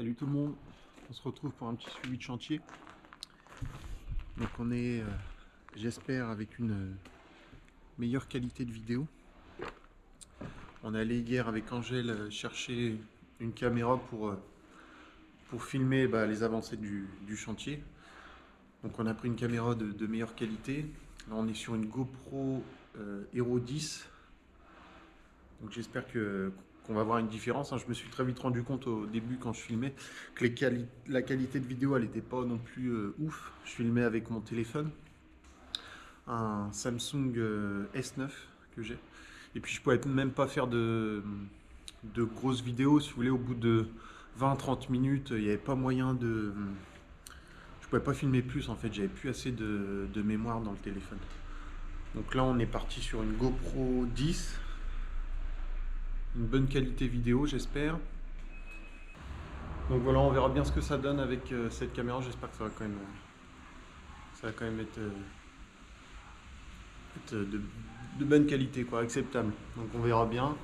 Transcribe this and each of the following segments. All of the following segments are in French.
Salut tout le monde, on se retrouve pour un petit suivi de chantier. Donc on est, j'espère, avec une meilleure qualité de vidéo. On est allé hier avec Angèle chercher une caméra pour filmer les avancées du chantier. Donc on a pris une caméra de meilleure qualité. Là on est sur une GoPro Hero 10. Donc j'espère qu'on va voir une différence. Je me suis très vite rendu compte au début quand je filmais que la qualité de vidéo elle n'était pas non plus ouf. Je filmais avec mon téléphone, un Samsung S9 que j'ai. Et puis je pouvais même pas faire de grosses vidéos. Si vous voulez, au bout de 20-30 minutes, il n'y avait pas moyen de... Je pouvais pas filmer plus en fait, j'avais plus assez de mémoire dans le téléphone. Donc là on est parti sur une GoPro 10. Une bonne qualité vidéo, j'espère. Donc voilà, on verra bien ce que ça donne avec cette caméra. J'espère que ça va quand même être de bonne qualité, quoi, acceptable. Donc on verra bien.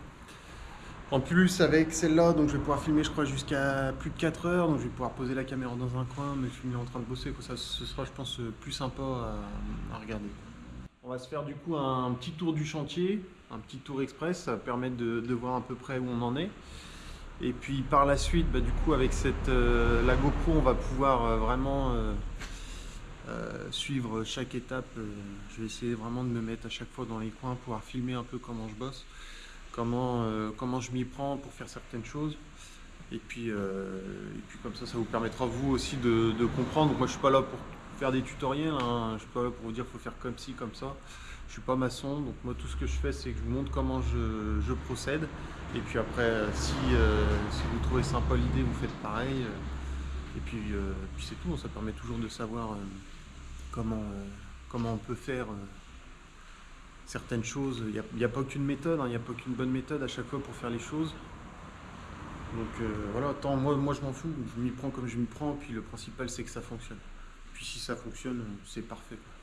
En plus, avec celle-là, donc je vais pouvoir filmer, je crois, jusqu'à plus de 4 heures. Donc je vais pouvoir poser la caméra dans un coin, me filmer en train de bosser, quoi. Ça, ce sera, je pense, plus sympa à regarder. On va se faire du coup un petit tour du chantier, un petit tour express, ça va permettre de voir à peu près où on en est. Et puis par la suite, du coup avec la GoPro, on va pouvoir vraiment suivre chaque étape. Je vais essayer vraiment de me mettre à chaque fois dans les coins, pouvoir filmer un peu comment je bosse, comment je m'y prends pour faire certaines choses. Et puis comme ça vous permettra vous aussi de comprendre. Donc moi je suis pas là pour faire des tutoriels, hein. Je suis pas là pour vous dire faut faire comme ci, comme ça. Je suis pas maçon, donc moi tout ce que je fais c'est que je vous montre comment je procède. Et puis après si vous trouvez sympa l'idée, vous faites pareil. Et puis c'est tout, ça permet toujours de savoir comment on peut faire certaines choses. Il n'y a pas qu'une méthode, il n'y a pas qu'une bonne méthode à chaque fois pour faire les choses. Donc voilà, moi je m'en fous, je m'y prends comme je m'y prends, puis le principal c'est que ça fonctionne. Puis si ça fonctionne, c'est parfait, quoi.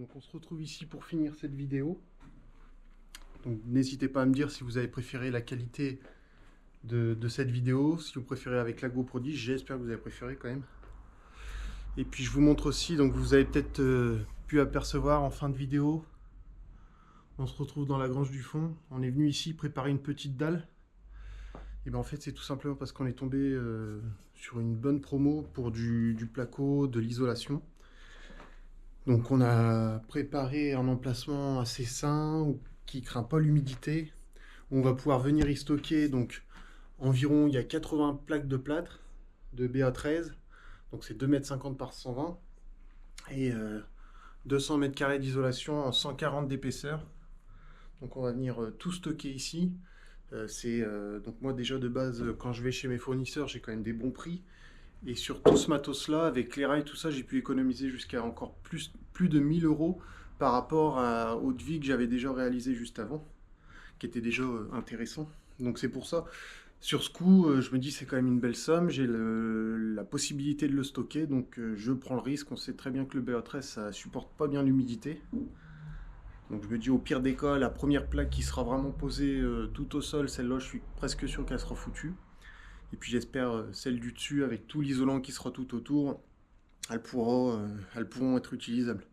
Donc on se retrouve ici pour finir cette vidéo. Donc n'hésitez pas à me dire si vous avez préféré la qualité de cette vidéo, si vous préférez avec la GoPro 10, j'espère que vous avez préféré quand même. Et puis je vous montre aussi, donc vous avez peut-être pu apercevoir en fin de vidéo, on se retrouve dans la grange du fond. On est venu ici préparer une petite dalle. Et bien en fait c'est tout simplement parce qu'on est tombé sur une bonne promo pour du placo, de l'isolation. Donc on a préparé un emplacement assez sain, qui craint pas l'humidité. On va pouvoir venir y stocker donc environ, il y a 80 plaques de plâtre de BA13. Donc c'est 2,50 m par 120 et 200 m² d'isolation en 140 d'épaisseur. Donc on va venir tout stocker ici. Donc moi déjà de base quand je vais chez mes fournisseurs j'ai quand même des bons prix. Et sur tout ce matos là, avec les rails, tout ça, j'ai pu économiser jusqu'à encore plus de 1000 € par rapport au devis que j'avais déjà réalisé juste avant, qui était déjà intéressant. Donc c'est pour ça, sur ce coup, je me dis c'est quand même une belle somme, j'ai la possibilité de le stocker, donc je prends le risque. On sait très bien que le BA13 ça supporte pas bien l'humidité. Donc je me dis au pire des cas, la première plaque qui sera vraiment posée tout au sol, celle-là je suis presque sûr qu'elle sera foutue. Et puis j'espère celle du dessus avec tout l'isolant qui sera tout autour, elles pourront être utilisables.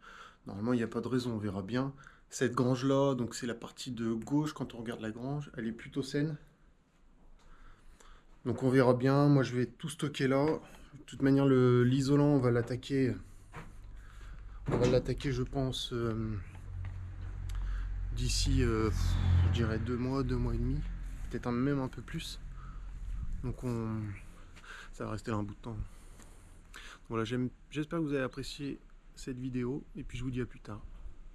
Normalement il n'y a pas de raison, on verra bien. Cette grange là, donc c'est la partie de gauche quand on regarde la grange, elle est plutôt saine. Donc on verra bien, moi je vais tout stocker là. De toute manière l'isolant on va l'attaquer je pense d'ici je dirais 2 mois, 2 mois et demi, peut-être même un peu plus. Donc ça va rester là un bout de temps. Voilà, j'espère que vous avez apprécié cette vidéo et puis je vous dis à plus tard.